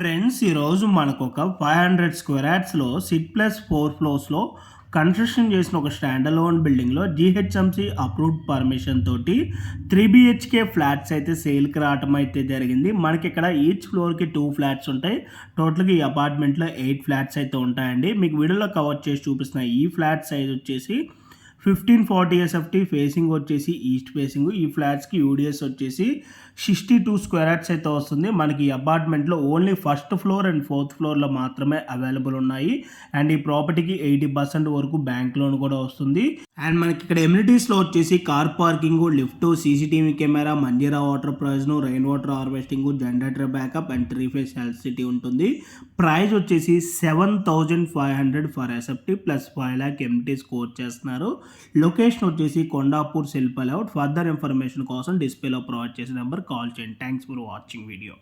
Friends ఈరోజు మనకు ఒక 500 స్క్వేర్ యార్డ్స్లో సిట్ ప్లస్ 4 ఫ్లోర్స్లో కన్స్ట్రక్షన్ చేసిన ఒక స్టాండ్ అలోన్ బిల్డింగ్లో జీహెచ్ఎంసీ అప్రూవ్డ్ పర్మిషన్ తోటి 3 BHK ఫ్లాట్స్ అయితే సేల్కి రావటం అయితే జరిగింది. మనకి ఇక్కడ ఈచ్ ఫ్లోర్కి 2 ఫ్లాట్స్ ఉంటాయి. టోటల్గా ఈ అపార్ట్మెంట్లో 8 ఫ్లాట్స్ అయితే ఉంటాయండి. మీకు వీడియోలో కవర్ చేసి చూపిస్తున్న ఈ ఫ్లాట్ సైజ్ వచ్చేసి 1540 SFT, ఫేసింగ్ వచ్చేసి ఈస్ట్ ఫేసింగ్. ఈ ఫ్లాట్స్కి యూడిఎస్ వచ్చేసి 62 స్క్వేర్ యార్డ్స్ అయితే వస్తుంది. మనకి ఈ అపార్ట్మెంట్లో only first floor and 4th ఫ్లోర్లో మాత్రమే అవైలబుల్ ఉన్నాయి. అండ్ ఈ ప్రాపర్టీకి 80% వరకు బ్యాంక్ లోన్ కూడా వస్తుంది. అండ్ మనకి ఇక్కడ ఎమ్యూనిటీస్లో వచ్చేసి car parking, lift, CCTV camera, Manjira water provision, rain water harvesting, generator backup and 3 phase electricity ఉంటుంది. ప్రైస్ వచ్చేసి 7,500 for SFT plus 5 lakh amenity score చేస్తున్నారు. లొకేషన్ వచ్చేసి Kondapur, Shilpa layout. Further information కోసం డిస్ప్లేలో ప్రొవైడ్ చేసిన నెంబర్ కాల్ చేయండి. Thanks for watching video.